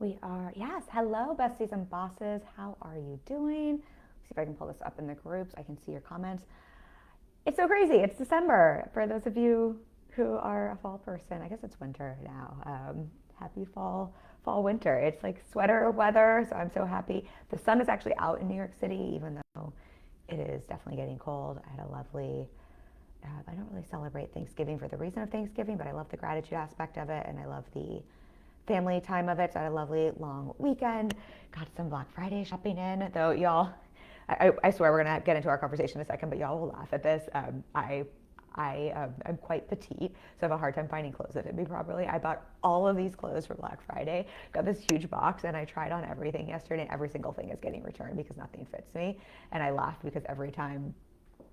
We are, yes. Hello, besties and bosses. How are you doing? See if I can pull this up in the groups. I can see your comments. It's so crazy. It's December. For those of you who are a fall person, I guess it's winter now. Happy fall, winter. It's like sweater weather, so I'm so happy. The sun is actually out in New York City, even though it is definitely getting cold. I had a lovely I don't really celebrate Thanksgiving for the reason of Thanksgiving, but I love the gratitude aspect of it, and I love the family time of it. So I had a lovely long weekend. Got some Black Friday shopping in, though y'all, I swear we're gonna get into our conversation in a second, but y'all will laugh at this. I'm quite petite, so I have a hard time finding clothes that fit me properly. I bought all of these clothes for Black Friday, got this huge box, and I tried on everything yesterday, and every single thing is getting returned because nothing fits me. And I laughed because every time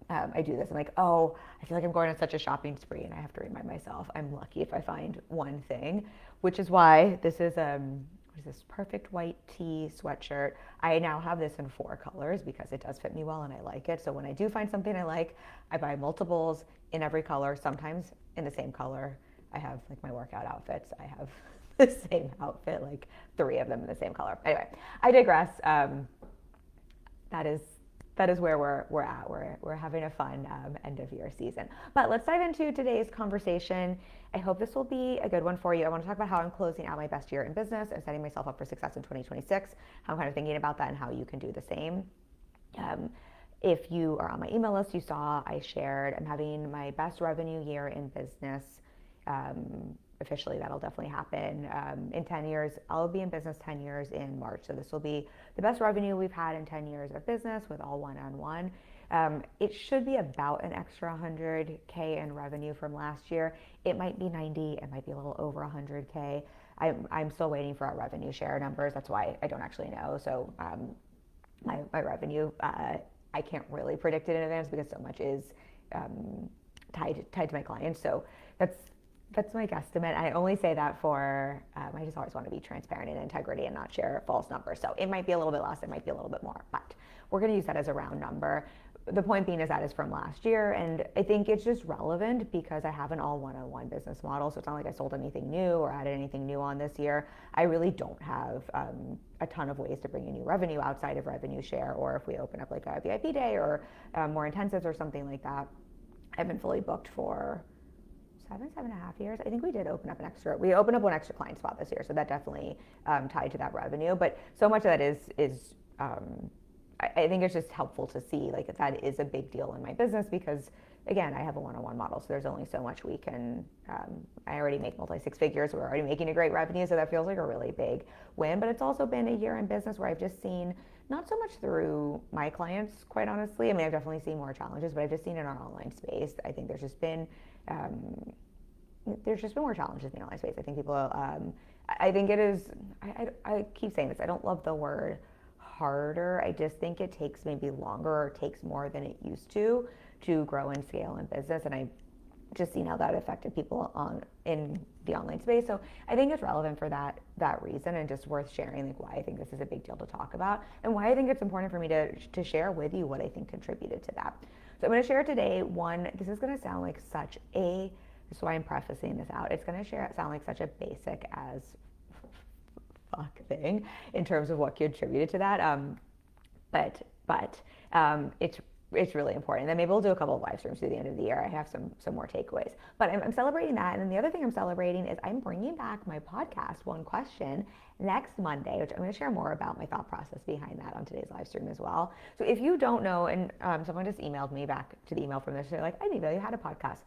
I do this, I'm like, oh, I feel like I'm going on such a shopping spree, and I have to remind myself I'm lucky if I find one thing, which is why this is what is this perfect white tee sweatshirt. I now have this in 4 colors because it does fit me well and I like it. So when I do find something I like, I buy multiples in every color, sometimes in the same color. I have like my workout outfits. I have the same outfit, like 3 of them in the same color. Anyway, I digress. That is where we're at. We're having a fun end of year season. But let's dive into today's conversation. I hope this will be a good one for you. I want to talk about how I'm closing out my best year in business and setting myself up for success in 2026. How I'm kind of thinking about that and how you can do the same. Um, if you are on my email list, you saw I shared I'm having my best revenue year in business. Officially, that'll definitely happen in 10 years. I'll be in business 10 years in March. So this will be the best revenue we've had in 10 years of business with all one-on-one. It should be about an extra 100K in revenue from last year. It might be 90, it might be a little over 100K. I'm still waiting for our revenue share numbers. That's why I don't actually know. So my revenue, I can't really predict it in advance because so much is tied to my clients. So that's my guesstimate. I only say that for, I just always want to be transparent and integrity and not share false numbers. So it might be a little bit less, it might be a little bit more, but we're going to use that as a round number. The point being is that is from last year, and I think it's just relevant because I have an all one-on-one business model, so it's not like I sold anything new or added anything new on this year. I really don't have a ton of ways to bring in new revenue outside of revenue share, or if we open up like a VIP day or more intensives or something like that. I've been fully booked for 7.5 years. I think we did open up we opened up one extra client spot this year, so that definitely tied to that revenue. But so much of that is I think it's just helpful to see like that is a big deal in my business because again, I have a one-on-one model, so there's only so much we can. I already make multi-six figures. We're already making a great revenue, so that feels like a really big win. But it's also been a year in business where I've just seen not so much through my clients, quite honestly. I mean, I've definitely seen more challenges, but I've just seen in our online space. I think there's just been more challenges in the online space. I think people, I think it is, I keep saying this, I don't love the word harder. I just think it takes maybe longer or takes more than it used to grow and scale in business. And I just seen how that affected people in the online space. So I think it's relevant for that reason and just worth sharing like why I think this is a big deal to talk about and why I think it's important for me to share with you what I think contributed to that. So I'm going to share today this is going to sound like such a, this is why I'm prefacing this out. It's going to sound like such a basic as fuck thing in terms of what contributed to that. But it's really important. And then maybe we'll do a couple of live streams through the end of the year. I have some more takeaways. But I'm celebrating that. And then the other thing I'm celebrating is I'm bringing back my podcast, One Question, next Monday, which I'm going to share more about my thought process behind that on today's live stream as well. So if you don't know, and someone just emailed me back to the email from this, they're like, I didn't know you had a podcast.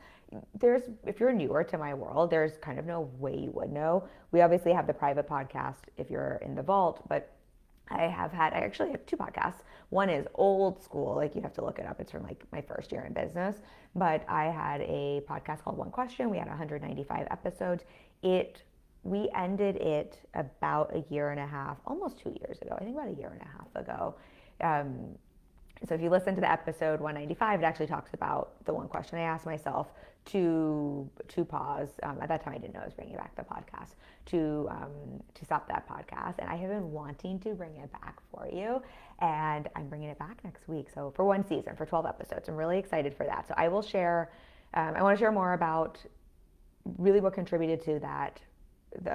If you're newer to my world, there's kind of no way you would know. We obviously have the private podcast if you're in the vault, but I actually have 2 podcasts. One is old school, like you have to look it up. It's from like my first year in business. But I had a podcast called One Question. We had 195 episodes. We ended it about a year and a half, almost 2 years ago. I think about a year and a half ago. So if you listen to the episode 195, it actually talks about the one question I asked myself to pause. At that time, I didn't know I was bringing back the podcast to stop that podcast, and I have been wanting to bring it back for you, and I'm bringing it back next week. So for one season, for 12 episodes, I'm really excited for that. So I will share. I want to share more about really what contributed to that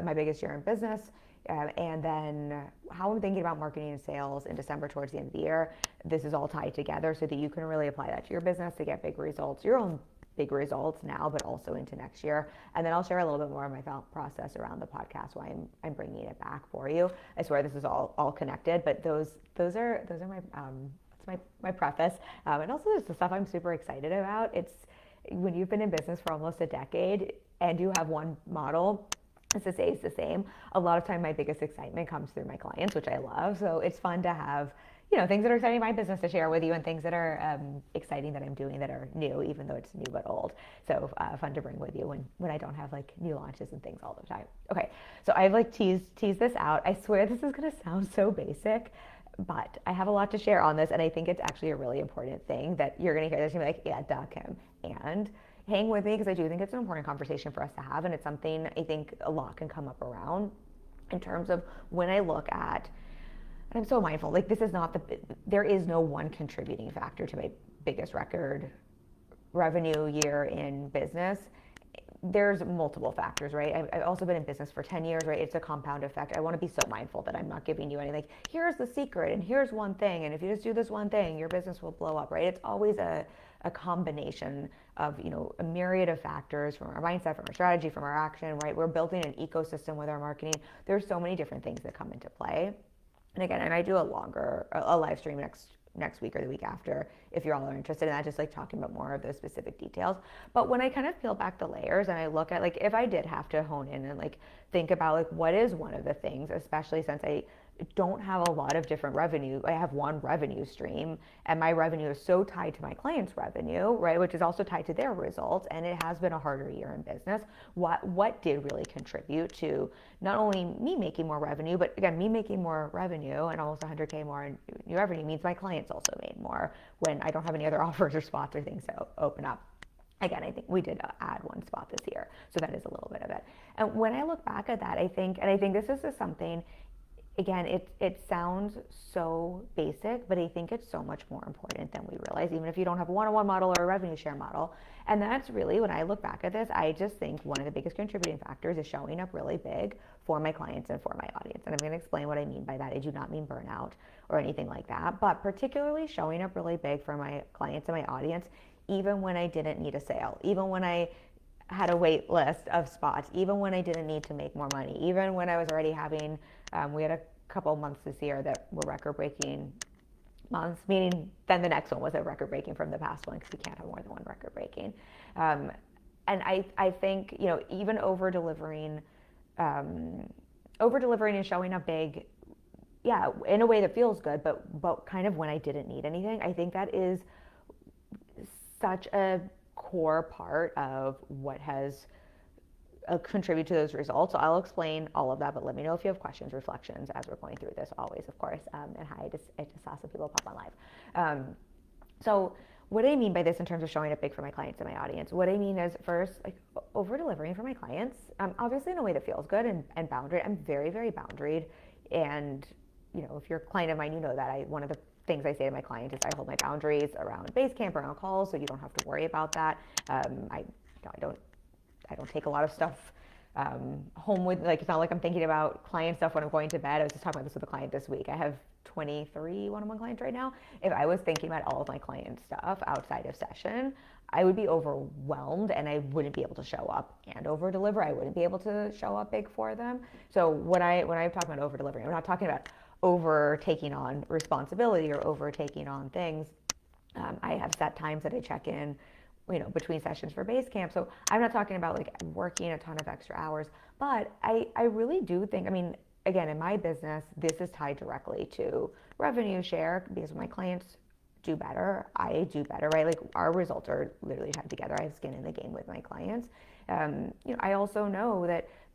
my biggest year in business. And then how I'm thinking about marketing and sales in December towards the end of the year. This is all tied together so that you can really apply that to your business to get big results, your own big results now, but also into next year. And then I'll share a little bit more of my thought process around the podcast, why I'm bringing it back for you. I swear this is all connected, but those are my that's my preface. And also there's the stuff I'm super excited about. It's when you've been in business for almost a decade and you have one model to say it's the same. A lot of time my biggest excitement comes through my clients, which I love. So it's fun to have, things that are exciting in my business to share with you and things that are exciting that I'm doing that are new, even though it's new but old. So fun to bring with you when I don't have like new launches and things all the time. Okay, so I've like teased this out. I swear this is gonna sound so basic, but I have a lot to share on this, and I think it's actually a really important thing that you're gonna hear this and be like, yeah, duh, Kim. And hang with me because I do think it's an important conversation for us to have, and it's something I think a lot can come up around in terms of when I look at, and I'm so mindful, like this is not there is no one contributing factor to my biggest record revenue year in business. There's multiple factors, right? I've also been in business for 10 years, right? It's a compound effect. I want to be so mindful that I'm not giving you any, like, here's the secret and here's one thing. And if you just do this one thing, your business will blow up, right? It's always a combination of, a myriad of factors from our mindset, from our strategy, from our action, right? We're building an ecosystem with our marketing. There's so many different things that come into play. And again, I might do a live stream next week or the week after if you're all interested in that, just like talking about more of those specific details. But when I kind of peel back the layers and I look at like if I did have to hone in and like think about like what is one of the things, especially since I don't have a lot of different revenue. I have one revenue stream and my revenue is so tied to my clients' revenue, right? Which is also tied to their results. And it has been a harder year in business. What did really contribute to not only me making more revenue, but again, me making more revenue and almost 100K more in new revenue means my clients also made more when I don't have any other offers or spots or things to open up. Again, I think we did add one spot this year. So that is a little bit of it. And when I look back at that, I think this is something, again, it sounds so basic, but I think it's so much more important than we realize, even if you don't have a one-on-one model or a revenue share model. And that's really, when I look back at this, I just think one of the biggest contributing factors is showing up really big for my clients and for my audience. And I'm going to explain what I mean by that. I do not mean burnout or anything like that, but particularly showing up really big for my clients and my audience, even when I didn't need a sale, even when I had a wait list of spots, even when I didn't need to make more money, even when I was already having, we had a couple of months this year that were record-breaking months, meaning then the next one was a record-breaking from the past one because we can't have more than one record-breaking. And I think, even over-delivering and showing up big, yeah, in a way that feels good, but kind of when I didn't need anything, I think that is such a core part of what has contribute to those results. So I'll explain all of that, but let me know if you have questions, reflections as we're going through this always, of course. And hi, I just saw some people pop on live. So what I mean by this in terms of showing up big for my clients and my audience, what I mean is first, like over delivering for my clients, obviously in a way that feels good and boundary. I'm very, very boundaried. And, if you're a client of mine, you know that one of the things I say to my clients is I hold my boundaries around Basecamp, around calls, so you don't have to worry about that. I don't take a lot of stuff home with, like, it's not like I'm thinking about client stuff when I'm going to bed. I was just talking about this with a client this week. I have 23 one-on-one clients right now. If I was thinking about all of my client stuff outside of session, I would be overwhelmed and I wouldn't be able to show up and over deliver. I wouldn't be able to show up big for them. So when I'm talking about over delivering, I'm not talking about over taking on responsibility or over taking on things. I have set times that I check in, between sessions for Basecamp. So I'm not talking about like working a ton of extra hours, but I really do think, again, in my business, this is tied directly to revenue share because when my clients do better, I do better, right? Like our results are literally tied together. I have skin in the game with my clients. I also know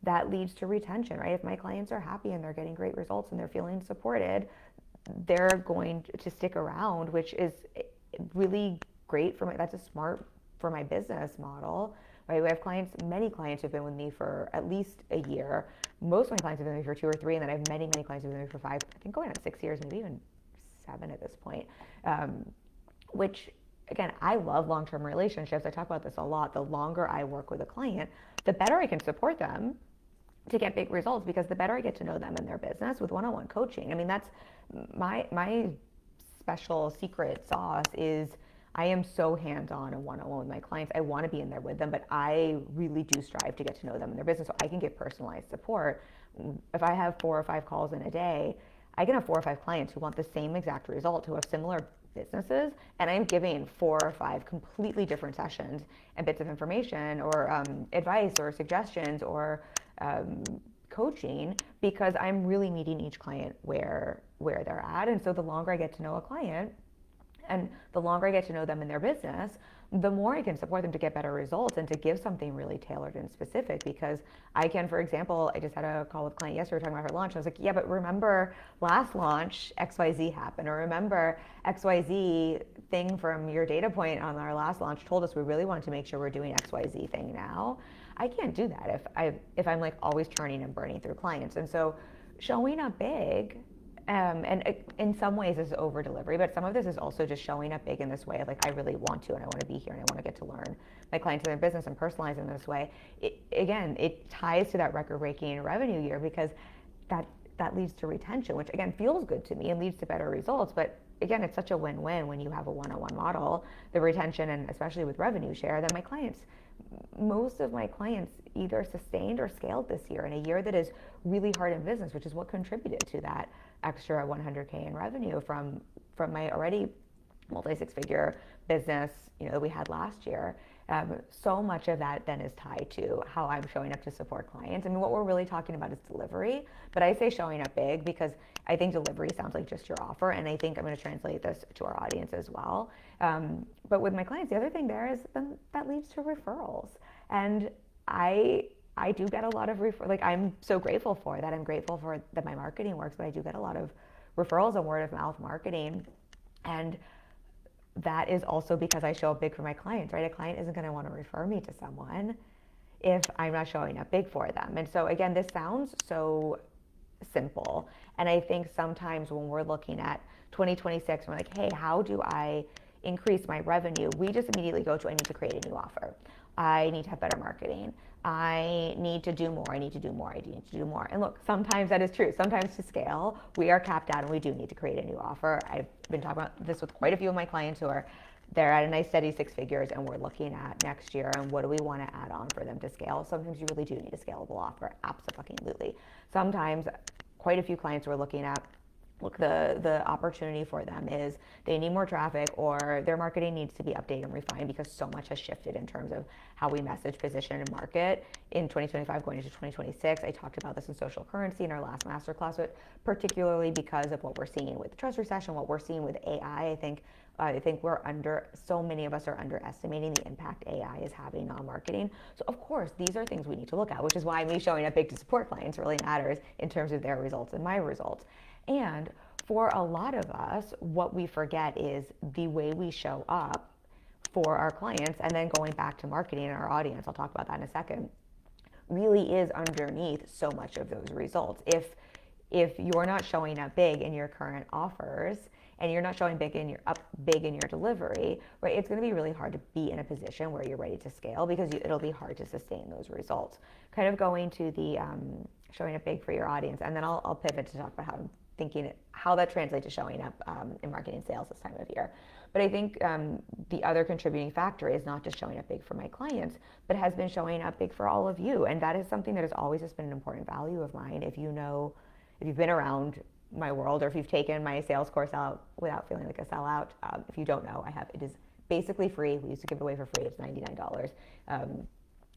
that leads to retention, right? If my clients are happy and they're getting great results and they're feeling supported, they're going to stick around, which is really great that's a smart for my business model, right? We have many clients who've been with me for at least a year. Most of my clients have been with me for 2 or 3, and then I have many, many clients who've been with me for 5, I think going on 6 years, maybe even 7 at this point, which again, I love long-term relationships. I talk about this a lot. The longer I work with a client, the better I can support them, to get big results, because the better I get to know them and their business with one-on-one coaching. I mean, that's my special secret sauce is I am so hands-on and one-on-one with my clients. I want to be in there with them, but I really do strive to get to know them and their business so I can give personalized support. If I have 4 or 5 calls in a day, I can have 4 or 5 clients who want the same exact result, who have similar businesses, and I'm giving 4 or 5 completely different sessions and bits of information or advice or suggestions or coaching, because I'm really meeting each client where they're at. And so the longer I get to know a client and the longer I get to know them in their business, the more I can support them to get better results and to give something really tailored and specific. Because I can, for example, I just had a call with a client yesterday talking about her launch. I was like, yeah, but remember last launch XYZ happened, or remember XYZ thing from your data point on our last launch told us we really wanted to make sure we're doing XYZ thing now. I can't do that if I'm like always churning and burning through clients. And so showing up big, and in some ways this is over delivery, but some of this is also just showing up big in this way of like, I really want to, and I want to be here, and I want to get to learn my clients and their business and personalize in this way. It ties to that record-breaking revenue year, because that leads to retention, which again feels good to me and leads to better results. But again, it's such a win-win when you have a one-on-one model, the retention, and especially with revenue share, that most of my clients either sustained or scaled this year, in a year that is really hard in business, which is what contributed to that extra 100K in revenue from my already multi-6-figure business, that we had last year. So much of that then is tied to how I'm showing up to support clients. I mean, what we're really talking about is delivery, but I say showing up big because I think delivery sounds like just your offer, and I think I'm going to translate this to our audience as well. But with my clients, the other thing there is then that leads to referrals, and I do get a lot of like, I'm so grateful for that. I'm grateful for that my marketing works, but I do get a lot of referrals and word of mouth marketing, and that is also because I show up big for my clients, right? A client isn't going to want to refer me to someone if I'm not showing up big for them. And so again, this sounds so simple, and I think sometimes when we're looking at 2026, we're like, hey, how do I increase my revenue? We just immediately go to, I need to create a new offer. I need to have better marketing. I need to do more. I need to do more. I need to do more. And look, sometimes that is true. Sometimes to scale, we are capped out and we do need to create a new offer. I've been talking about this with quite a few of my clients who are, they're at a nice steady 6 figures, and we're looking at next year and what do we want to add on for them to scale. Sometimes you really do need a scalable offer. Absolutely. Sometimes quite a few clients we're looking at, look, the opportunity for them is they need more traffic, or their marketing needs to be updated and refined because so much has shifted in terms of how we message, position, and market in 2025 going into 2026. I talked about this in social currency in our last masterclass, but particularly because of what we're seeing with the trust recession, what we're seeing with AI, I think so many of us are underestimating the impact AI is having on marketing. So of course, these are things we need to look at, which is why me showing up big to support clients really matters in terms of their results and my results. And for a lot of us, what we forget is the way we show up for our clients, and then going back to marketing and our audience, I'll talk about that in a second, really is underneath so much of those results. If you're not showing up big in your current offers, and you're not showing big in your delivery, right, it's going to be really hard to be in a position where you're ready to scale, because it'll be hard to sustain those results. Kind of going to the showing up big for your audience, and then I'll pivot to talk about how I'm thinking how that translates to showing up in marketing sales this time of year. But I think the other contributing factor is not just showing up big for my clients, but has been showing up big for all of you. And that is something that has always just been an important value of mine. If you've been around my world, or if you've taken my sales course out without feeling like a sellout, if you don't know, it is basically free. We used to give it away for free. It's $99.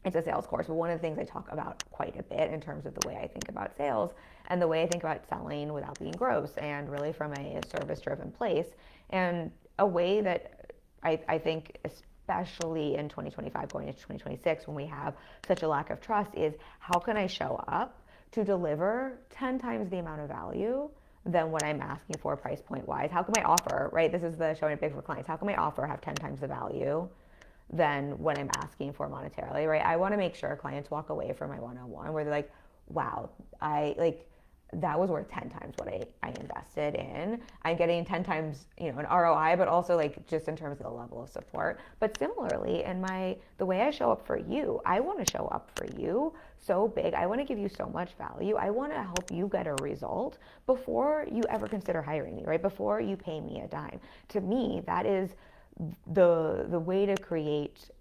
It's a sales course, but one of the things I talk about quite a bit in terms of the way I think about sales and the way I think about selling without being gross, and really from a service-driven place, and a way that I think, especially in 2025 going into 2026, when we have such a lack of trust, is how can I show up to deliver 10 times the amount of value than what I'm asking for price point wise? How can my offer, right? This is the showing up big for clients. How can my offer have 10 times the value than what I'm asking for monetarily, right? I want to make sure clients walk away from my one-on-one where they're like, wow, that was worth 10 times what I invested in. I'm getting 10 times, an ROI, but also like just in terms of the level of support. But similarly, in the way I show up for you, I want to show up for you so big. I want to give you so much value. I want to help you get a result before you ever consider hiring me, right? Before you pay me a dime. To me, that is the way to create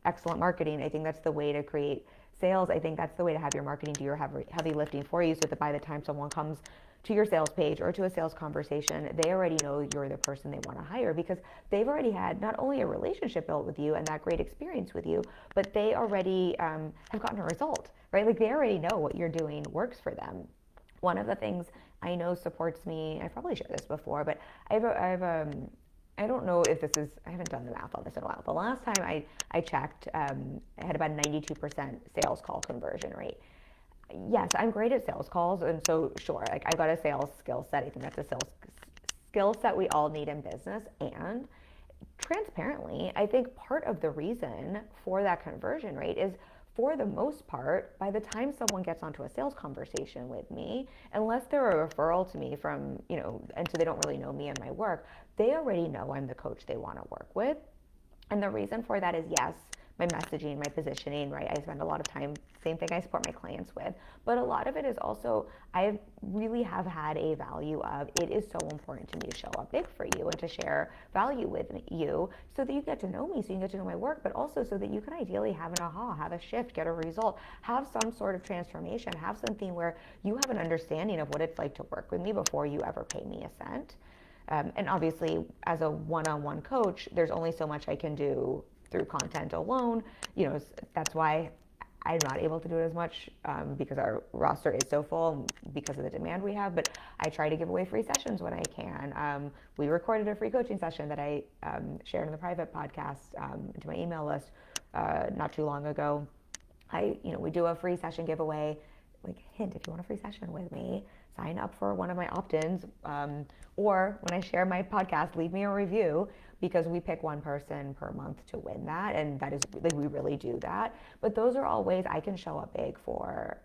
excellent marketing. I think that's the way to create sales. I think that's the way to have your marketing do your heavy lifting for you, so that by the time someone comes to your sales page or to a sales conversation, they already know you're the person they want to hire, because they've already had not only a relationship built with you and that great experience with you, but they already have gotten a result, right? Like they already know what you're doing works for them. One of the things I know supports me, I probably shared this before, but I don't know if this is, I haven't done the math on this in a while. The last time I checked, I had about 92% sales call conversion rate. Yes, I'm great at sales calls. And so, sure, like I've got a sales skill set. I think that's a sales skill set we all need in business. And transparently, I think part of the reason for that conversion rate is, for the most part, by the time someone gets onto a sales conversation with me, unless they're a referral to me from, and so they don't really know me and my work, they already know I'm the coach they want to work with. And the reason for that is, yes, my messaging, my positioning, right? I spend a lot of time, same thing I support my clients with. But a lot of it is also, I really have had a value of, it is so important to me to show up big for you and to share value with you, so that you get to know me, so you get to know my work, but also so that you can ideally have an aha, have a shift, get a result, have some sort of transformation, have something where you have an understanding of what it's like to work with me before you ever pay me a cent. And obviously, as a one-on-one coach, there's only so much I can do through content alone. That's why I'm not able to do it as much, because our roster is so full because of the demand we have. But I try to give away free sessions when I can. We recorded a free coaching session that I shared in the private podcast to my email list not too long ago. We do a free session giveaway. Like, hint, if you want a free session with me, sign up for one of my opt-ins, or when I share my podcast, leave me a review, because we pick one person per month to win that, and that is, like, we really do that. But those are all ways I can show up big for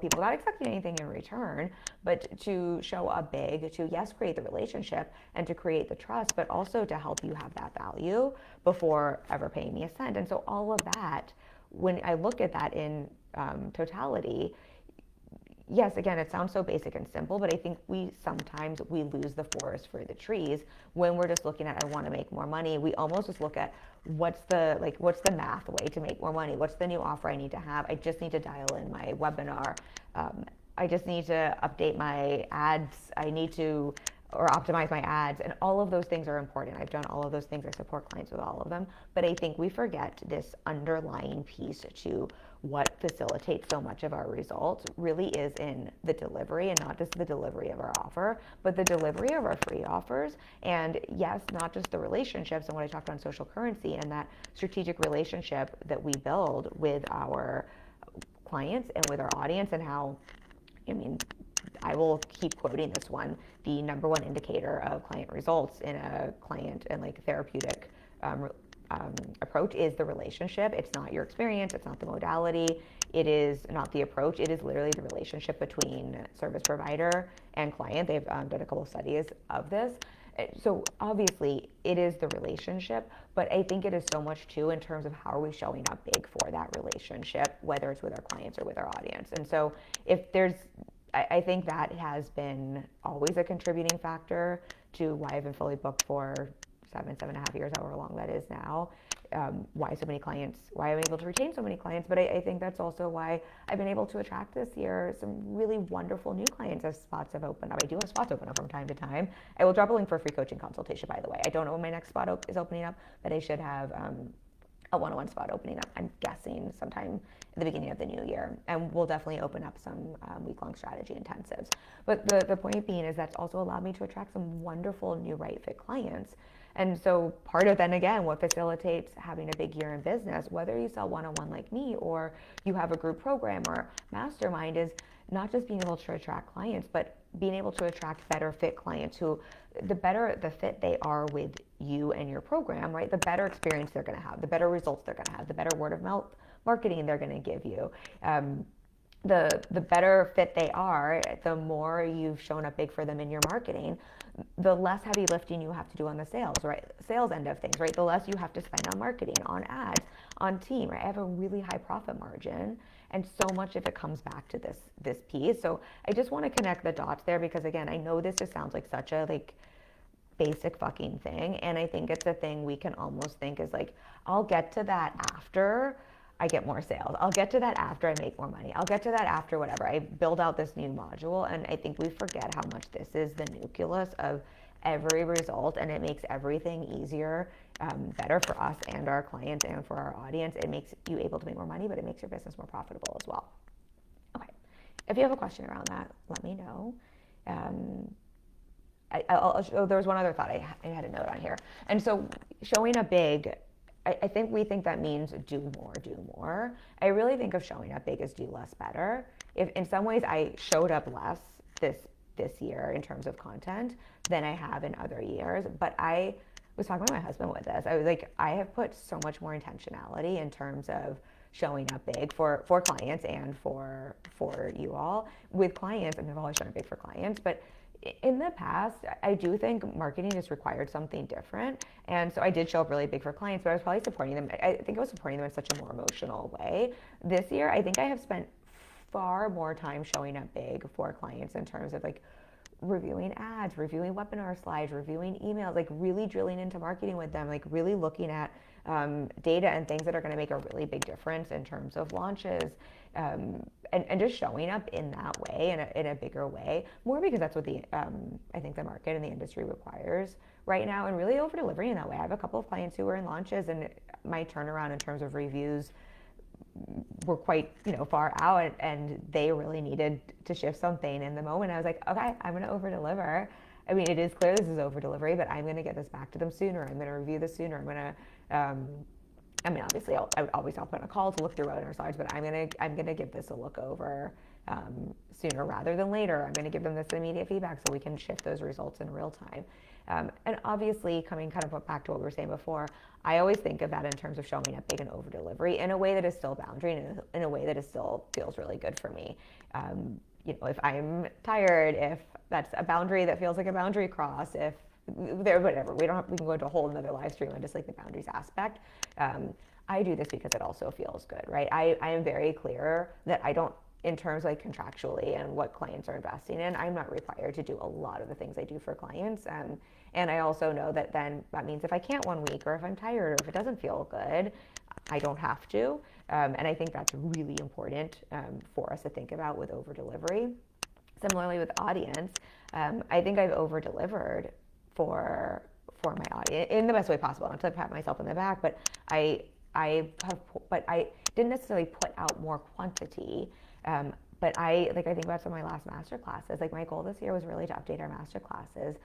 people, not expecting anything in return, but to show up big, to, yes, create the relationship and to create the trust, but also to help you have that value before ever paying me a cent. And so all of that, when I look at that in totality, yes, again, it sounds so basic and simple, but I think sometimes we lose the forest for the trees when we're just looking at, I want to make more money. We almost just look at what's the math way to make more money? What's the new offer I need to have? I just need to dial in my webinar. I just need to update my ads. Or optimize my ads, and all of those things are important. I've done all of those things. I support clients with all of them. But I think we forget this underlying piece to what facilitates so much of our results really is in the delivery, and not just the delivery of our offer, but the delivery of our free offers. And yes, not just the relationships and what I talked about on social currency, and that strategic relationship that we build with our clients and with our audience, and how, I will keep quoting this one, the number one indicator of client results in a client and like therapeutic approach is the relationship. It's not your experience. It's not the modality. It is not the approach. It is literally the relationship between service provider and client. They've done a couple of studies of this. So obviously it is the relationship, but I think it is so much too in terms of how are we showing up big for that relationship, whether it's with our clients or with our audience. And so I think that has been always a contributing factor to why I've been fully booked for 7.5 years, however long that is now. Why I'm able to retain so many clients. But I think that's also why I've been able to attract this year some really wonderful new clients as spots have opened up. I do have spots open up from time to time. I will drop a link for a free coaching consultation, by the way. I don't know when my next spot is opening up, but I should have a one-on-one spot opening up, I'm guessing sometime in the beginning of the new year. And we'll definitely open up some week-long strategy intensives. But the point being is that's also allowed me to attract some wonderful new right fit clients. And so part of then again, what facilitates having a big year in business, whether you sell one-on-one like me or you have a group program or mastermind, is not just being able to attract clients, but being able to attract better fit clients who, the better the fit they are with you and your program, right, the better experience they're going to have, the better results they're going to have, the better word of mouth marketing they're going to give you. the better fit they are, the more you've shown up big for them in your marketing, the less heavy lifting you have to do on the sales, right? Sales end of things, right? The less you have to spend on marketing, on ads, on team, right? I have a really high profit margin, and so much of it comes back to this piece. So I just want to connect the dots there, because again, I know this just sounds like such a basic fucking thing, and I think it's a thing we can almost think is like, I'll get to that after I get more sales. I'll get to that after I make more money. I'll get to that after whatever. I build out this new module, and I think we forget how much this is the nucleus of every result, and it makes everything easier, better for us and our clients and for our audience. It makes you able to make more money, but it makes your business more profitable as well. Okay, if you have a question around that, let me know. There was one other thought I had a note on here. And so showing up big, I think we think that means do more. I really think of showing up big as do less better. If in some ways I showed up less this year in terms of content than I have in other years, but I was talking to my husband with this. I was like, I have put so much more intentionality in terms of showing up big for clients and for you all. With clients, I mean, I've always shown up big for clients, but in the past, I do think marketing just required something different. And so I did show up really big for clients, but I was probably supporting them. I think I was supporting them in such a more emotional way. This year, I think I have spent far more time showing up big for clients in terms of like reviewing ads, reviewing webinar slides, reviewing emails, like really drilling into marketing with them, like really looking at data and things that are going to make a really big difference in terms of launches, and just showing up in that way, in a bigger way, more because that's what I think the market and the industry requires right now, and really over delivering in that way. I have a couple of clients who were in launches, and my turnaround in terms of reviews were quite far out, and they really needed to shift something in the moment. I was like, okay, I'm going to over deliver. I mean, it is clear this is over delivery, but I'm going to get this back to them sooner. I'm going to review this sooner. I'm going to I mean, obviously, I'll put on a call to look through webinar slides, but I'm gonna give this a look over sooner rather than later. I'm gonna give them this immediate feedback so we can shift those results in real time. And obviously, coming kind of back to what we were saying before, I always think of that in terms of showing up big and over delivery in a way that is still boundary, and in a way that is still feels really good for me. If I'm tired, if that's a boundary that feels like a boundary cross, if whatever, we can go into a whole another live stream on just like the boundaries aspect. I do this because it also feels good, right? I am very clear that I don't, in terms like contractually and what clients are investing in, I'm not required to do a lot of the things I do for clients. And I also know that then that means if I can't one week, or if I'm tired, or if it doesn't feel good, I don't have to. And I think that's really important for us to think about with over delivery. Similarly with audience, I think I've over delivered for my audience in the best way possible. Not to pat myself on the back, but I didn't necessarily put out more quantity. But I think about some of my last master classes. Like, my goal this year was really to update our master classes.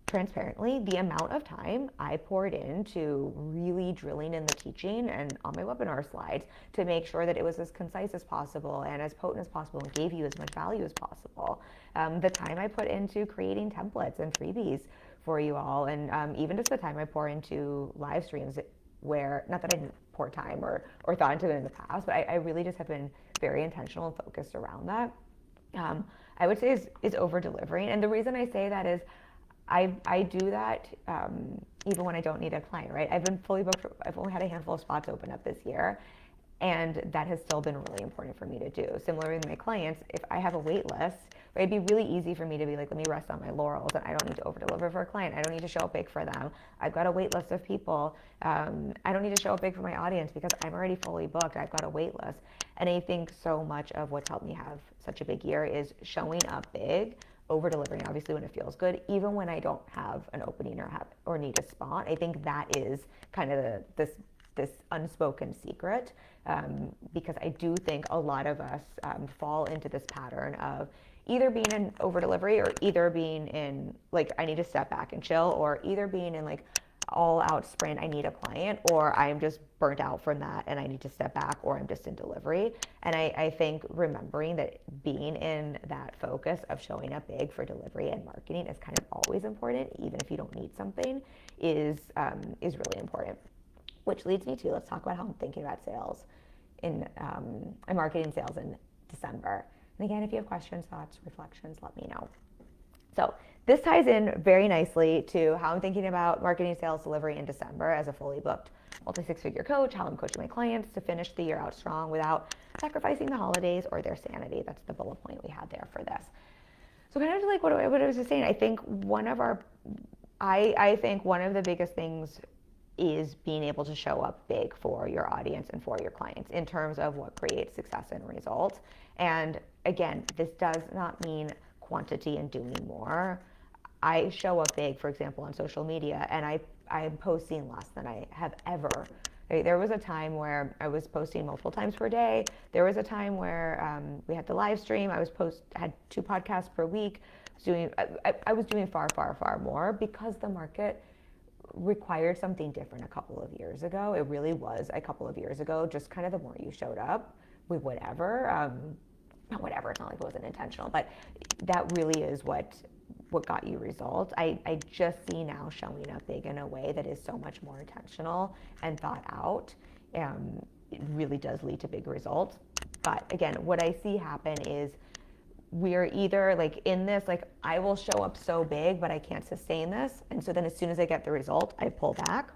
Transparently, the amount of time I poured into really drilling in the teaching and on my webinar slides to make sure that it was as concise as possible and as potent as possible and gave you as much value as possible. The time I put into creating templates and freebies for you all, and even just the time I pour into live streams, where, not that I didn't pour time or thought into it in the past, but I really just have been very intentional and focused around that. I would say is over delivering. And the reason I say that is I do that even when I don't need a client, right? I've been fully booked. I've only had a handful of spots open up this year, and that has still been really important for me to do. Similarly with my clients, if I have a wait list, it'd be really easy for me to be like, let me rest on my laurels, and I don't need to over deliver for a client. I don't need to show up big for them. I've got a wait list of people. I don't need to show up big for my audience because I'm already fully booked. I've got a wait list. And I think so much of what's helped me have such a big year is showing up big, over delivering, obviously, when it feels good, even when I don't have an opening or need a spot. I think that is kind of this unspoken secret, because I do think a lot of us fall into this pattern of either being in over delivery, or either being in like, I need to step back and chill, or either being in like all out sprint, I need a client, or I'm just burnt out from that and I need to step back, or I'm just in delivery. And I think remembering that being in that focus of showing up big for delivery and marketing is kind of always important, even if you don't need something, is really important. Which leads me to, let's talk about how I'm thinking about sales in marketing, sales in December. And again, if you have questions, thoughts, reflections, let me know. So this ties in very nicely to how I'm thinking about marketing, sales, delivery in December as a fully booked multi-six-figure coach, how I'm coaching my clients to finish the year out strong without sacrificing the holidays or their sanity. That's the bullet point we had there for this. So kind of like what I was just saying, I think one of the biggest things is being able to show up big for your audience and for your clients in terms of what creates success and results. And again, this does not mean quantity and doing more. I show up big, for example, on social media, and I am posting less than I have ever. There was a time where I was posting multiple times per day. There was a time where we had the live stream. Had 2 podcasts per week. I was doing far, far, far more because the market required something different a couple of years ago. It really was a couple of years ago, just kind of the more you showed up with whatever, not whatever, it's not like it wasn't intentional, but that really is what got you results. I just see now showing up big in a way that is so much more intentional and thought out. It really does lead to big results. But again, what I see happen is we're either like in this, like I will show up so big, but I can't sustain this. And so then as soon as I get the result, I pull back.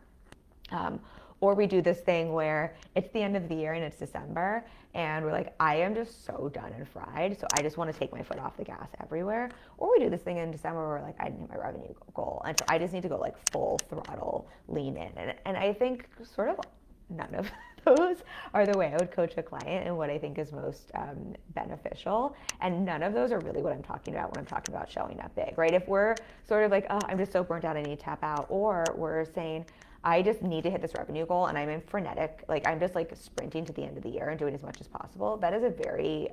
Or we do this thing where it's the end of the year and it's December and we're like, I am just so done and fried. So I just want to take my foot off the gas everywhere. Or we do this thing in December where we're like, I didn't hit my revenue goal. And so I just need to go like full throttle, lean in. And I think sort of none of those are the way I would coach a client and what I think is most beneficial. And none of those are really what I'm talking about when I'm talking about showing up big, right? If we're sort of like, oh, I'm just so burnt out, I need to tap out. Or we're saying, I just need to hit this revenue goal and I'm in frenetic, like I'm just like sprinting to the end of the year and doing as much as possible. That is a very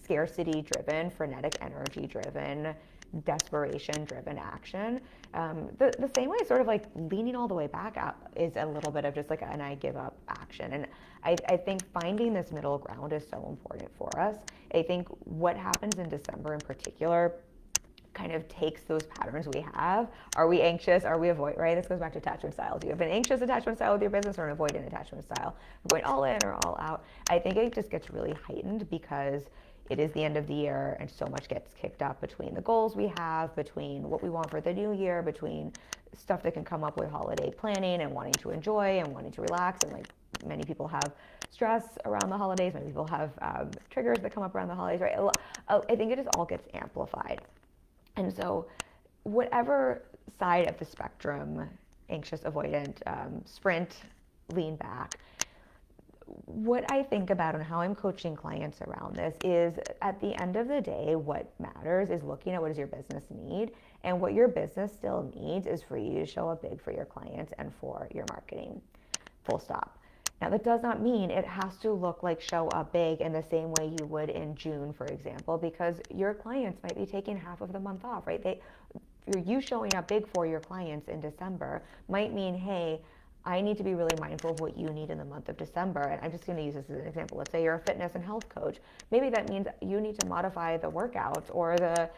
scarcity driven, frenetic energy driven, desperation driven action. The same way sort of like leaning all the way back out is a little bit of just like an I give up action. And I think finding this middle ground is so important for us. I think what happens in December in particular kind of takes those patterns we have. Are we anxious? Are we avoid, right? This goes back to attachment style. Do you have an anxious attachment style with your business or an avoidant attachment style? We're going all in or all out. I think it just gets really heightened because it is the end of the year and so much gets kicked up between the goals we have, between what we want for the new year, between stuff that can come up with holiday planning and wanting to enjoy and wanting to relax. And like many people have stress around the holidays. Many people have triggers that come up around the holidays, right? I think it just all gets amplified. And so whatever side of the spectrum, anxious, avoidant, sprint, lean back, what I think about and how I'm coaching clients around this is at the end of the day, what matters is looking at what does your business need, and what your business still needs is for you to show up big for your clients and for your marketing, full stop. Now, that does not mean it has to look like show up big in the same way you would in June, for example, because your clients might be taking half of the month off, right? You showing up big for your clients in December might mean, hey, I need to be really mindful of what you need in the month of December. And I'm just going to use this as an example. Let's say you're a fitness and health coach. Maybe that means you need to modify the workouts or the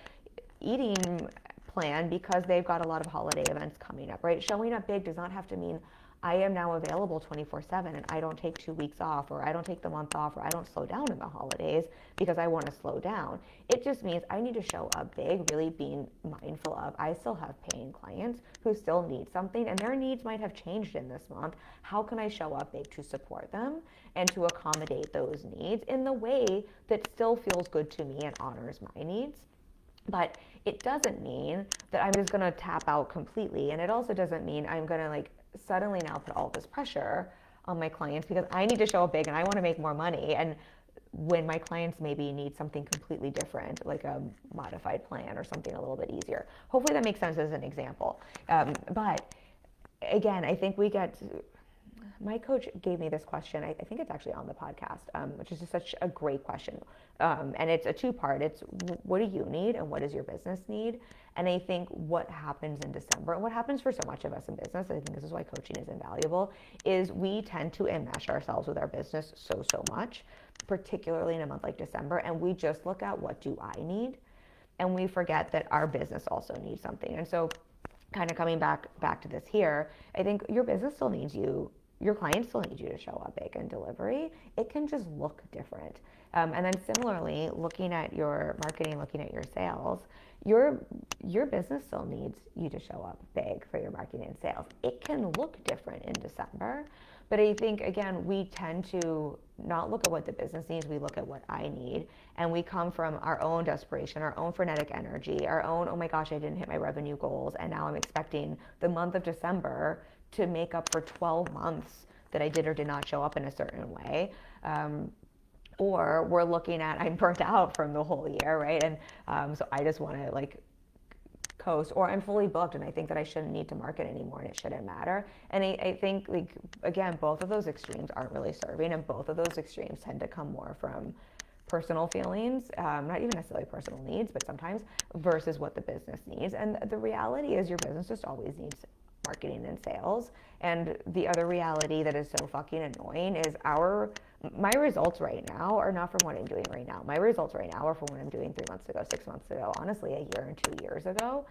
eating plan because they've got a lot of holiday events coming up, right? Showing up big does not have to mean I am now available 24/7 and I don't take 2 weeks off or I don't take the month off or I don't slow down in the holidays because I want to slow down. It just means I need to show up big, really being mindful of I still have paying clients who still need something and their needs might have changed in this month. How can I show up big to support them and to accommodate those needs in the way that still feels good to me and honors my needs? But it doesn't mean that I'm just going to tap out completely. And it also doesn't mean I'm going to like suddenly now put all this pressure on my clients because I need to show up big and I want to make more money. And when my clients maybe need something completely different, like a modified plan or something a little bit easier. Hopefully that makes sense as an example. But again, I think my coach gave me this question. I think it's actually on the podcast, which is just such a great question. And it's a 2-part. It's what do you need and what does your business need? And I think what happens in December, and what happens for so much of us in business, I think this is why coaching is invaluable, is we tend to enmesh ourselves with our business so much, particularly in a month like December, and we just look at what do I need, and we forget that our business also needs something. And so kind of coming back to this here, I think your business still needs you. Your clients still need you to show up big in delivery. It can just look different. And then similarly, looking at your marketing, looking at your sales, your business still needs you to show up big for your marketing and sales. It can look different in December, but I think, again, we tend to not look at what the business needs, we look at what I need. And we come from our own desperation, our own frenetic energy, our own, oh my gosh, I didn't hit my revenue goals, and now I'm expecting the month of December to make up for 12 months that I did or did not show up in a certain way. Or we're looking at, I'm burnt out from the whole year, right? And so I just want to like coast, or I'm fully booked and I think that I shouldn't need to market anymore and it shouldn't matter. And I think, like, again, both of those extremes aren't really serving, and both of those extremes tend to come more from personal feelings, not even necessarily personal needs, but sometimes, versus what the business needs. And the reality is your business just always needs marketing and sales. And the other reality that is so fucking annoying is my results right now are not from what I'm doing right now. My results right now are from what I'm doing 3 months ago, 6 months ago, honestly, a year and 2 years ago.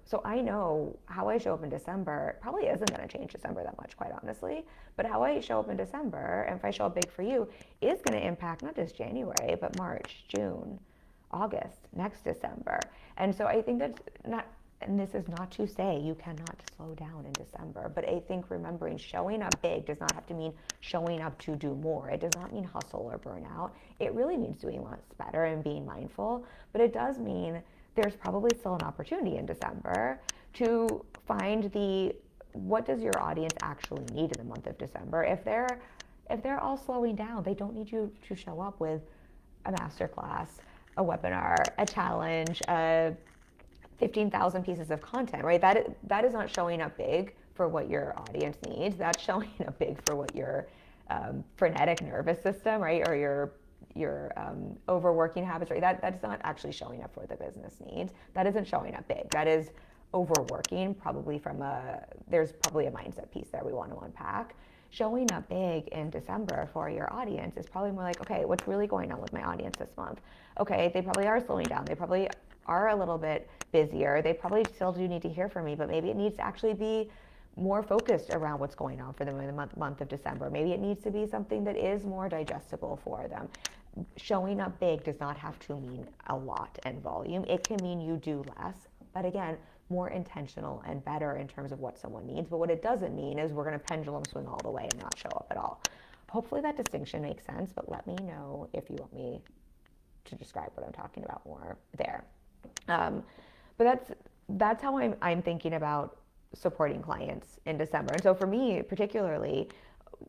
So I know how I show up in December probably isn't going to change December that much, quite honestly. But how I show up in December, and if I show up big for you, is going to impact not just January, but March, June, August, next December. And so I think that's not, and this is not to say you cannot slow down in December, but I think remembering showing up big does not have to mean showing up to do more. It does not mean hustle or burnout. It really means doing less better and being mindful, but it does mean there's probably still an opportunity in December to find what does your audience actually need in the month of December. If they're all slowing down, they don't need you to show up with a masterclass, a webinar, a challenge, 15,000 pieces of content, right? That is not showing up big for what your audience needs. That's showing up big for what your frenetic nervous system, right, or your overworking habits, right? That's not actually showing up for what the business needs. That isn't showing up big. That is overworking, probably there's probably a mindset piece there we want to unpack. Showing up big in December for your audience is probably more like, okay, what's really going on with my audience this month? Okay, they probably are slowing down. They probably are a little bit busier. They probably still do need to hear from me, but maybe it needs to actually be more focused around what's going on for them in the month of December. Maybe it needs to be something that is more digestible for them. Showing up big does not have to mean a lot and volume. It can mean you do less, but again, more intentional and better in terms of what someone needs. But what it doesn't mean is we're going to pendulum swing all the way and not show up at all. Hopefully that distinction makes sense, but let me know if you want me to describe what I'm talking about more there. But that's how I'm thinking about supporting clients in December. And so for me, particularly,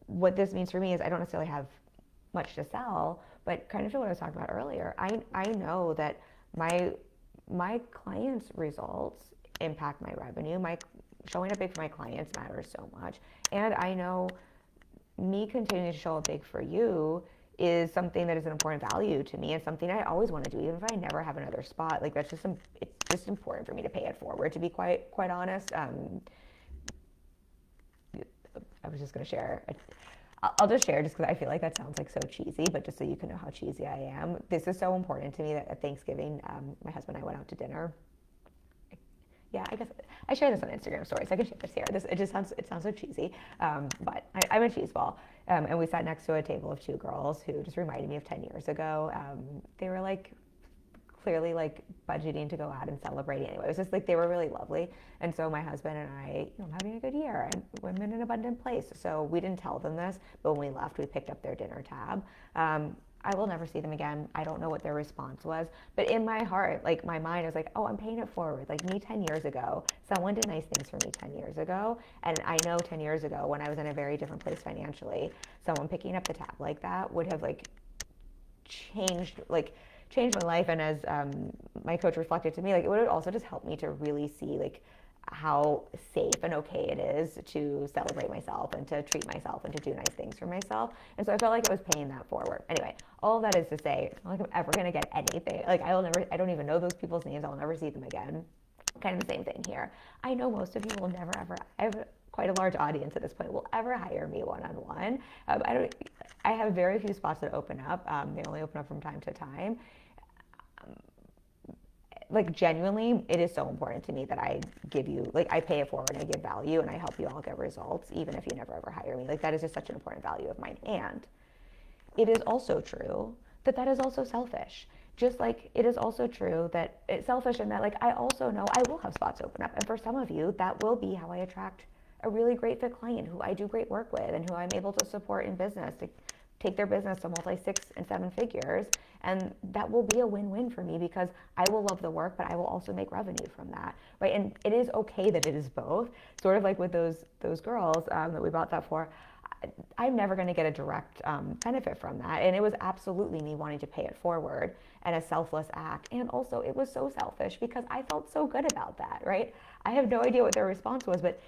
what this means for me is I don't necessarily have much to sell, but kind of to what I was talking about earlier, I know that my clients' results impact my revenue. My showing up big for my clients matters so much. And I know me continuing to show up big for you is something that is an important value to me and something I always want to do, even if I never have another spot. Like it's just important for me to pay it forward, to be quite honest. I was just going to share. I'll just share just because I feel like that sounds like so cheesy, but just so you can know how cheesy I am. This is so important to me that at Thanksgiving, my husband and I went out to dinner. Yeah, I guess I share this on Instagram stories. So I can share this here. It sounds so cheesy, but I'm a cheese ball. And we sat next to a table of two girls who just reminded me of 10 years ago. They were like clearly like budgeting to go out and celebrating anyway. It was just like they were really lovely. And so my husband and I, I'm having a good year and I'm in an abundant place. So we didn't tell them this, but when we left, we picked up their dinner tab. I will never see them again. I don't know what their response was, but in my heart, like my mind was like, oh, I'm paying it forward. Like me 10 years ago, someone did nice things for me 10 years ago. And I know 10 years ago when I was in a very different place financially, someone picking up the tab like that would have like changed my life. And as my coach reflected to me, like it would also just help me to really see like how safe and okay it is to celebrate myself and to treat myself and to do nice things for myself. And so I felt like I was paying that forward. Anyway, all of that is to say, it's not like I'm ever going to get anything. Like I don't even know those people's names. I'll never see them again. Kind of the same thing here. I know most of you will never ever, I have quite a large audience at this point, will ever hire me one-on-one. I have very few spots that open up. They only open up from time to time. Like genuinely, it is so important to me that I give you, like I pay it forward and I give value and I help you all get results, even if you never ever hire me. Like that is just such an important value of mine. And it is also true that is also selfish. Just like it is also true that it's selfish, and that like I also know I will have spots open up. And for some of you, that will be how I attract a really great fit client who I do great work with and who I'm able to support in business to take their business to multi 6 and 7 figures. And that will be a win-win for me because I will love the work, but I will also make revenue from that, right? And it is okay that it is both. Sort of like with those girls that we bought that for. I'm never going to get a direct benefit from that. And it was absolutely me wanting to pay it forward and a selfless act. And also, it was so selfish because I felt so good about that, right? I have no idea what their response was, but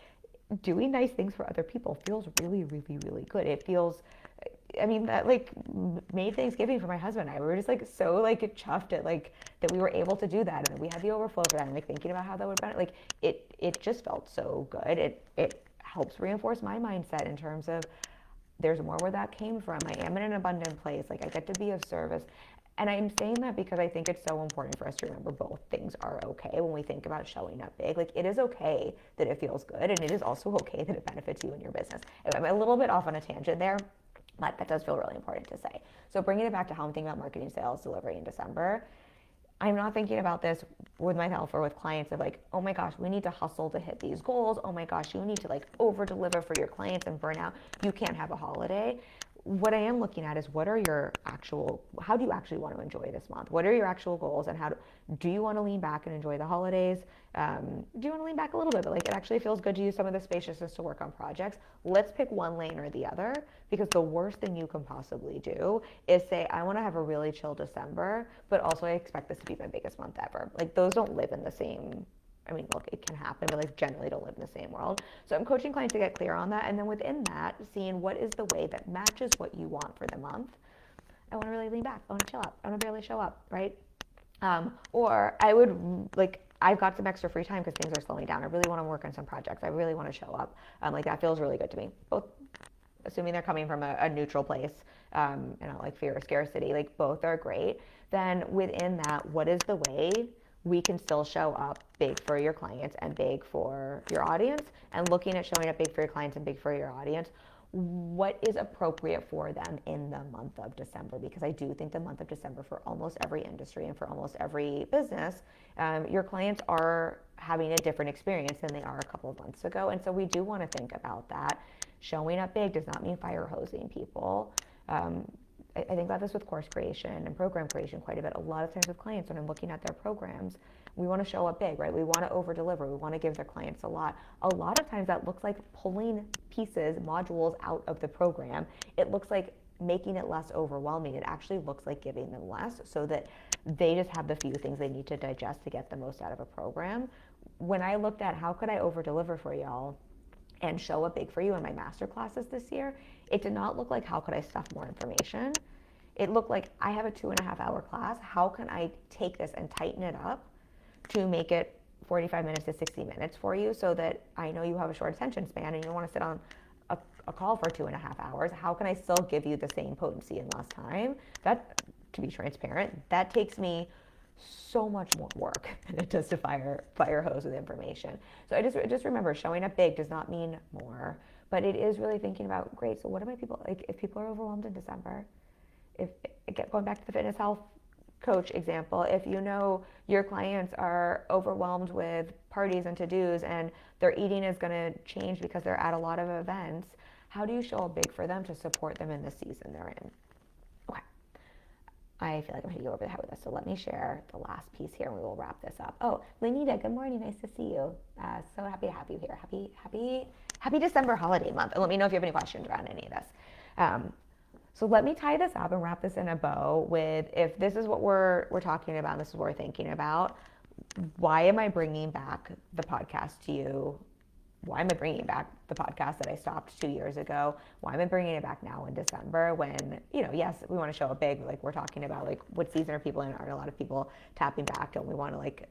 doing nice things for other people feels really, really, really good. It feels, I mean, that like made Thanksgiving for my husband and I. We were just like so like chuffed at like that we were able to do that and that we had the overflow for that and like thinking about how that would benefit. Like it just felt so good. It helps reinforce my mindset in terms of there's more where that came from. I am in an abundant place. Like I get to be of service. And I'm saying that because I think it's so important for us to remember both things are okay when we think about showing up big. Like it is okay that it feels good, and it is also okay that it benefits you in your business. I'm a little bit off on a tangent there, but that does feel really important to say. So bringing it back to how I'm thinking about marketing, sales, delivery in December, I'm not thinking about this with myself or with clients of like, oh my gosh, we need to hustle to hit these goals. Oh my gosh, you need to like over deliver for your clients and burn out. You can't have a holiday. What I am looking at is what are your actual, how do you actually want to enjoy this month? What are your actual goals, and do you want to lean back and enjoy the holidays? Do you want to lean back a little bit, but like it actually feels good to use some of the spaciousness to work on projects? Let's pick one lane or the other, because the worst thing you can possibly do is say, I want to have a really chill December, but also I expect this to be my biggest month ever. Like those don't live in the same, I mean, look, it can happen, but like generally don't live in the same world. So I'm coaching clients to get clear on that. And then within that, seeing what is the way that matches what you want for the month. I want to really lean back. I want to chill out. I want to barely show up, right? Or I would like, I've got some extra free time because things are slowing down. I really want to work on some projects. I really want to show up. Like that feels really good to me. Both, assuming they're coming from a neutral place, like fear or scarcity, like both are great. Then within that, what is the way we can still show up big for your clients and big for your audience? And looking at showing up big for your clients and big for your audience, what is appropriate for them in the month of December? Because I do think the month of December for almost every industry and for almost every business, your clients are having a different experience than they are a couple of months ago. And so we do want to think about that. Showing up big does not mean fire hosing people. I think about this with course creation and program creation quite a bit. A lot of times with clients, when I'm looking at their programs, we want to show up big, right? We want to over deliver. We want to give their clients a lot. A lot of times that looks like pulling pieces, modules out of the program. It looks like making it less overwhelming. It actually looks like giving them less so that they just have the few things they need to digest to get the most out of a program. When I looked at how could I over deliver for y'all and show up big for you in my master classes this year, it did not look like how could I stuff more information. It looked like I have a 2.5 hour class. How can I take this and tighten it up to make it 45 minutes to 60 minutes for you so that I know you have a short attention span and you don't want to sit on a call for 2.5 hours. How can I still give you the same potency in less time? That, to be transparent, that takes me so much more work than it does to fire hose with information. So I just remember showing up big does not mean more, but it is really thinking about, great, so what are my people, like if people are overwhelmed in December, if going back to the fitness health coach example, if you know your clients are overwhelmed with parties and to-dos and their eating is going to change because they're at a lot of events, how do you show up big for them to support them in the season they're in? Okay. I feel like I'm hitting you over the head with this, so let me share the last piece here and we will wrap this up. Oh, Lenita, good morning. Nice to see you. So happy to have you here. Happy December holiday month. And let me know if you have any questions around any of this. So let me tie this up and wrap this in a bow with, if this is what we're talking about, this is what we're thinking about, why am I bringing back the podcast to you? Why am I bringing back the podcast that I stopped 2 years ago? Why am I bringing it back now in December when, yes, we want to show up big. Like we're talking about like what season are people in? Are a lot of people tapping back? Don't we want to like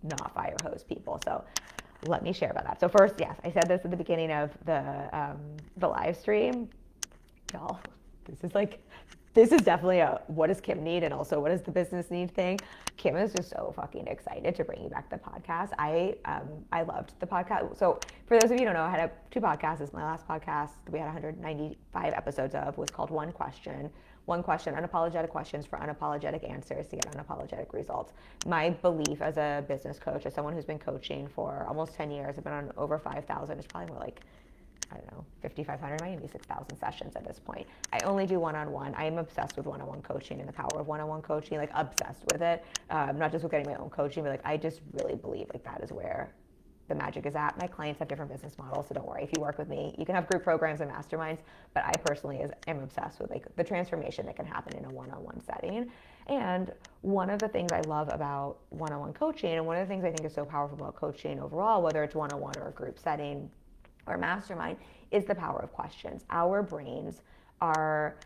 not fire hose people? So let me share about that. So first, yes, I said this at the beginning of the live stream. Y'all, this is definitely a what does Kim need and also what does the business need thing. Kim is just so fucking excited to bring you back the podcast. I loved the podcast. So for those of you who don't know, I had 2 podcasts. This is my last podcast that we had 195 episodes of, was called One Question, one question, unapologetic questions for unapologetic answers to get unapologetic results. My belief as a business coach, as someone who's been coaching for almost 10 years, I've been on over 5,000, it's probably more like, I don't know, 5,500, might be 6,000 sessions at this point. I only do one-on-one. I am obsessed with one-on-one coaching and the power of one-on-one coaching, like obsessed with it. Not just with getting my own coaching, but like I just really believe like that is where the magic is at. My clients have different business models, so don't worry. If you work with me, you can have group programs and masterminds, but I personally am obsessed with like the transformation that can happen in a one-on-one setting. And one of the things I love about one-on-one coaching, and one of the things I think is so powerful about coaching overall, whether it's one-on-one or a group setting or mastermind, is the power of questions. Our brains are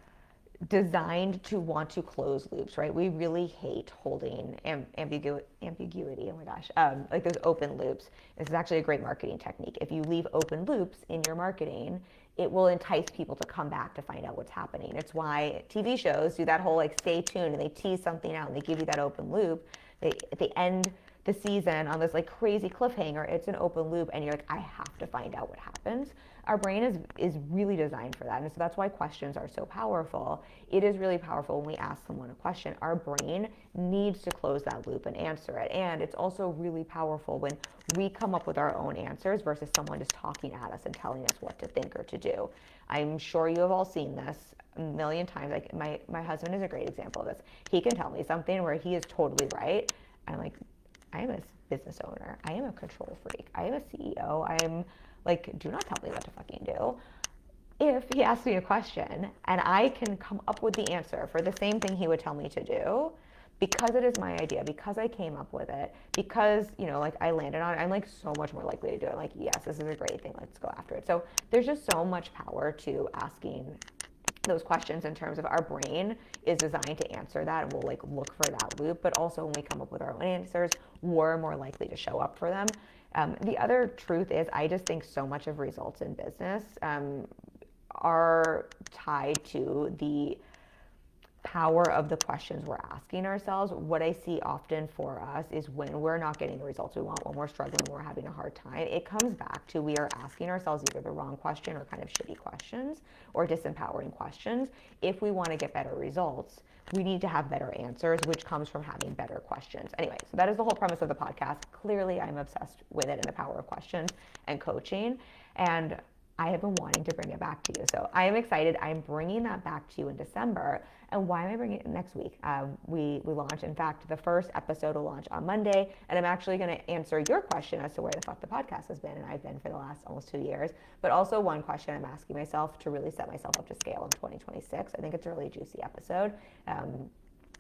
designed to want to close loops, right? We really hate holding ambiguity. Oh my gosh, like those open loops. This is actually a great marketing technique. If you leave open loops in your marketing, it will entice people to come back to find out what's happening. It's why TV shows do that whole like stay tuned, and they tease something out and they give you that open loop. They end the season on this like crazy cliffhanger. It's an open loop and you're like, I have to find out what happens. Our brain is really designed for that. And so that's why questions are so powerful. It is really powerful when we ask someone a question. Our brain needs to close that loop and answer it. And it's also really powerful when we come up with our own answers versus someone just talking at us and telling us what to think or to do. I'm sure you have all seen this a million times. Like my husband is a great example of this. He can tell me something where he is totally right. I'm like, I am a business owner. I am a control freak. I am a CEO. I am like, do not tell me what to fucking do. If he asks me a question and I can come up with the answer for the same thing he would tell me to do, because it is my idea, because I came up with it, because, you know, like I landed on it, I'm like so much more likely to do it. Like, yes, this is a great thing. Let's go after it. So there's just so much power to asking those questions in terms of our brain is designed to answer that, and we'll like look for that loop. But also when we come up with our own answers, we're more likely to show up for them. The other truth is I just think so much of results in business are tied to the power of the questions we're asking ourselves. What I see often for us is when we're not getting the results we want, when we're struggling, when we're having a hard time, it comes back to we are asking ourselves either the wrong question or kind of shitty questions or disempowering questions. If we want to get better results, we need to have better answers, which comes from having better questions. Anyway, so that is the whole premise of the podcast. Clearly, I'm obsessed with it and the power of questions and coaching. And I have been wanting to bring it back to you. So I am excited. I'm bringing that back to you in December. And why am I bringing it next week? We launch, in fact, the first episode will launch on Monday. And I'm actually going to answer your question as to where the fuck the podcast has been. And I've been for the last almost 2 years. But also one question I'm asking myself to really set myself up to scale in 2026. I think it's a really juicy episode.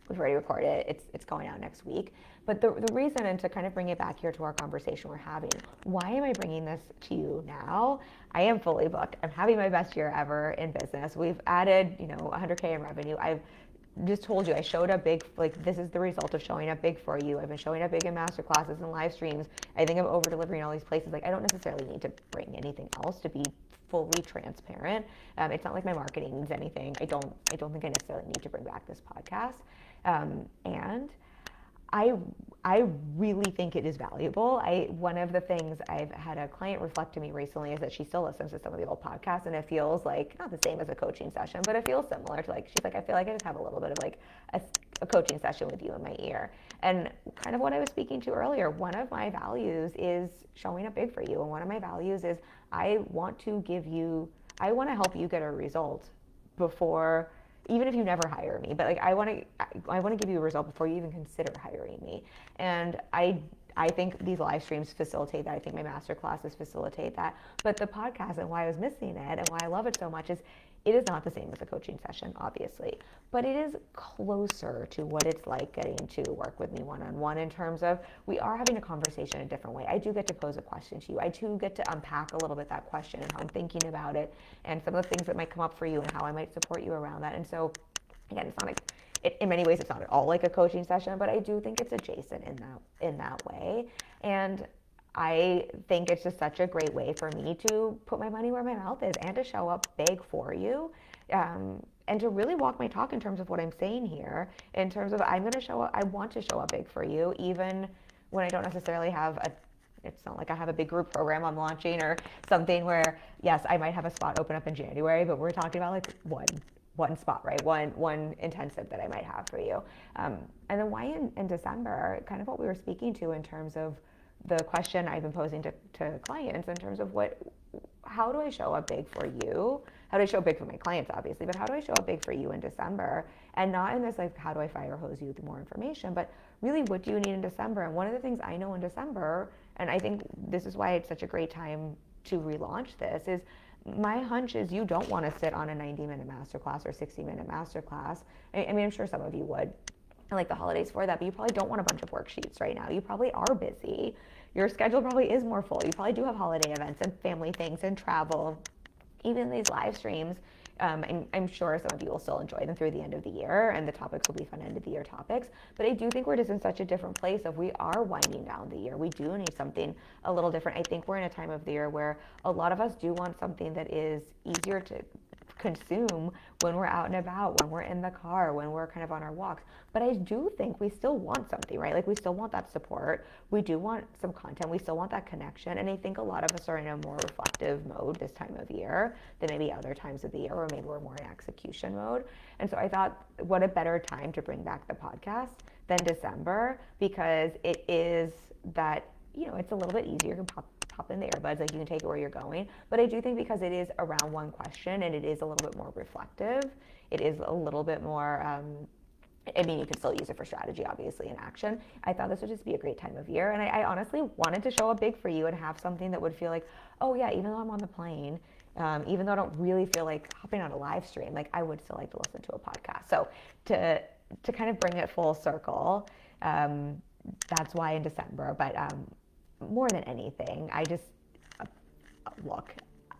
We've already recorded it. It's going out next week. But the reason, and to kind of bring it back here to our conversation we're having, why am I bringing this to you now? I am fully booked. I'm having my best year ever in business. We've added, 100K in revenue. I've just told you I showed up big. Like, this is the result of showing up big for you. I've been showing up big in masterclasses and live streams. I think I'm over delivering all these places. Like, I don't necessarily need to bring anything else to be fully transparent. It's not like my marketing needs anything. I don't think I necessarily need to bring back this podcast. And I really think it is valuable. One of the things I've had a client reflect to me recently is that she still listens to some of the old podcasts, and it feels like not the same as a coaching session, but it feels similar to, like, she's like, I feel like I just have a little bit of like a coaching session with you in my ear. And kind of what I was speaking to earlier, one of my values is showing up big for you. And one of my values is I want to help you get a result before, even if you never hire me, but like I want to give you a result before you even consider hiring me. And I think these live streams facilitate that. I think my master classes facilitate that. But the podcast, and why I was missing it and why I love it so much, is it is not the same as a coaching session, obviously, but it is closer to what it's like getting to work with me one-on-one, in terms of we are having a conversation in a different way. I do get to pose a question to you. I do get to unpack a little bit that question and how I'm thinking about it, and some of the things that might come up for you and how I might support you around that. And so, again, it's not like, in many ways, it's not at all like a coaching session, but I do think it's adjacent in that way. And I think it's just such a great way for me to put my money where my mouth is and to show up big for you, and to really walk my talk in terms of what I'm saying here, in terms of I want to show up big for you, even when I don't necessarily have it's not like I have a big group program I'm launching or something where, yes, I might have a spot open up in January, but we're talking about like one spot, right? One intensive that I might have for you. And then why in December, kind of what we were speaking to in terms of the question I've been posing to clients in terms of how do I show up big for you? How do I show up big for my clients, obviously, but how do I show up big for you in December? And not in this, like, how do I fire hose you with more information, but really, what do you need in December? And one of the things I know in December, and I think this is why it's such a great time to relaunch this, is my hunch is you don't want to sit on a 90-minute masterclass or 60-minute masterclass. I mean, I'm sure some of you would. I like the holidays for that, but you probably don't want a bunch of worksheets right now. You probably are busy. Your schedule probably is more full. You probably do have holiday events and family things and travel. Even these live streams, and I'm sure some of you will still enjoy them through the end of the year, and the topics will be fun end of the year topics. But I do think we're just in such a different place of we are winding down the year. We do need something a little different. I think we're in a time of the year where a lot of us do want something that is easier to consume when we're out and about, when we're in the car, when we're kind of on our walks. But I do think we still want something, right? Like we still want that support. We do want some content. We still want that connection. And I think a lot of us are in a more reflective mode this time of year than maybe other times of the year, or maybe we're more in execution mode. And so I thought, what a better time to bring back the podcast than December, because it is that, it's a little bit easier. You can pop in the earbuds, like you can take it where you're going. But I do think because it is around one question and it is a little bit more reflective, it is a little bit more, I mean, you can still use it for strategy, obviously, and action. I thought this would just be a great time of year. And I honestly wanted to show up big for you and have something that would feel like, oh yeah, even though I'm on the plane, even though I don't really feel like hopping on a live stream, like I would still like to listen to a podcast. So to kind of bring it full circle, that's why in December. But more than anything, I just, look,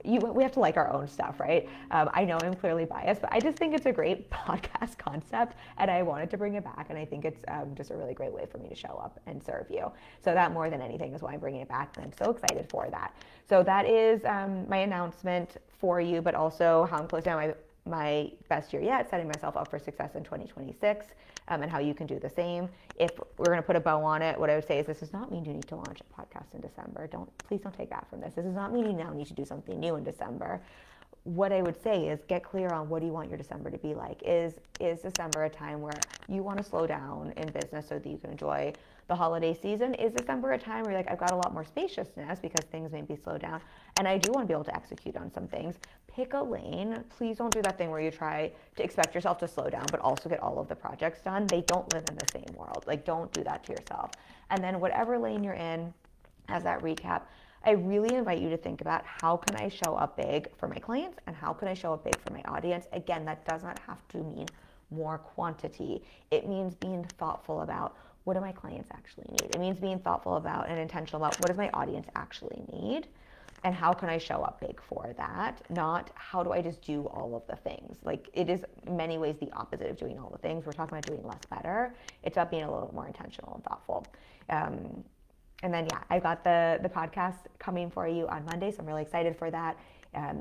we have to like our own stuff, right? I know I'm clearly biased, but I just think it's a great podcast concept, and I wanted to bring it back, and I think it's just a really great way for me to show up and serve you. So that, more than anything, is why I'm bringing it back, and I'm so excited for that. So that is my announcement for you, but also how I'm closing down my best year yet, setting myself up for success in 2026, and how you can do the same. If we're going to put a bow on it, what I would say is this does not mean you need to launch a podcast in December. Please don't take that from this. This does not mean you now need to do something new in December. What I would say is get clear on what do you want your December to be like. Is December a time where you want to slow down in business so that you can enjoy the holiday season? Is December a time where you're like, I've got a lot more spaciousness because things may be slowed down, and I do want to be able to execute on some things? Pick a lane. Please don't do that thing where you try to expect yourself to slow down but also get all of the projects done. They don't live in the same world. Like, don't do that to yourself. And then whatever lane you're in, as that recap, I really invite you to think about, how can I show up big for my clients and how can I show up big for my audience? Again, that does not have to mean more quantity. It means being thoughtful about, what do my clients actually need? It means being thoughtful about and intentional about, what does my audience actually need? And how can I show up big for that? Not how do I just do all of the things? Like, it is in many ways the opposite of doing all the things. We're talking about doing less better. It's about being a little bit more intentional and thoughtful. And then, yeah, I've got the podcast coming for you on Monday, so I'm really excited for that.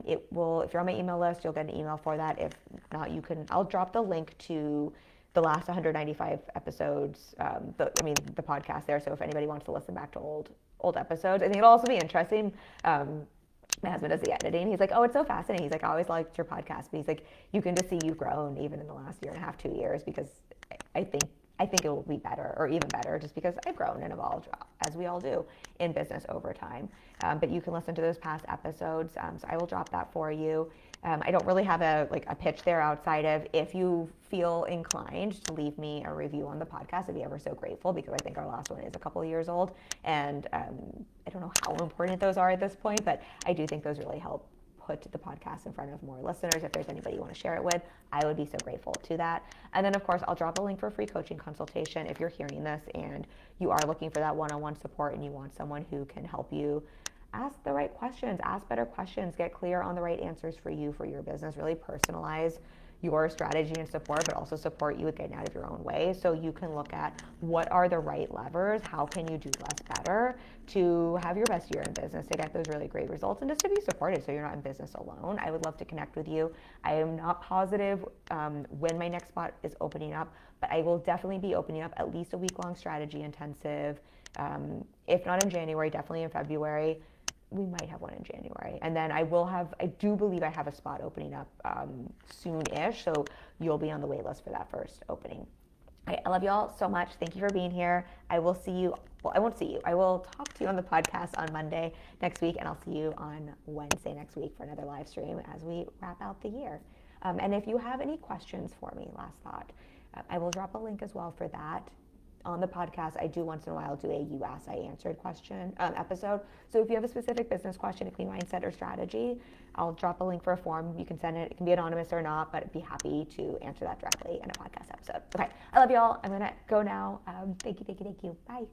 It will, if you're on my email list, you'll get an email for that. If not, I'll drop the link to the last 195 episodes, the podcast there. So if anybody wants to listen back to old episodes, I think it'll also be interesting. My husband does the editing. He's like, oh, it's so fascinating. He's like, I always liked your podcast, but he's like, you can just see you've grown even in the last year and a half, 2 years, because I think it will be better, or even better, just because I've grown and evolved, as we all do in business over time. But you can listen to those past episodes. So I will drop that for you. I don't really have a pitch there outside of, if you feel inclined to leave me a review on the podcast, I'd be ever so grateful, because I think our last one is a couple of years old, and I don't know how important those are at this point, but I do think those really help put the podcast in front of more listeners. If there's anybody you want to share it with, I would be so grateful to that. And then, of course, I'll drop a link for a free coaching consultation if you're hearing this and you are looking for that one-on-one support and you want someone who can help you ask the right questions, ask better questions, get clear on the right answers for you, for your business, really personalize your strategy and support, but also support you with getting out of your own way, so you can look at what are the right levers, how can you do less better to have your best year in business, to get those really great results, and just to be supported so you're not in business alone. I would love to connect with you. I am not positive when my next spot is opening up, but I will definitely be opening up at least a week-long strategy intensive, if not in January, definitely in February. we might have one in January. And then I do believe I have a spot opening up soon-ish. So you'll be on the wait list for that first opening. I love you all so much. Thank you for being here. I will see you. Well, I won't see you. I will talk to you on the podcast on Monday next week, and I'll see you on Wednesday next week for another live stream as we wrap out the year. And if you have any questions for me, last thought, I will drop a link as well for that on the podcast. I do once in a while do a You Asked, I Answered question episode. So if you have a specific business question, a clean mindset or strategy, I'll drop a link for a form. You can send it. It can be anonymous or not, but I'd be happy to answer that directly in a podcast episode. Okay, I love you all. I'm going to go now. Thank you. Bye.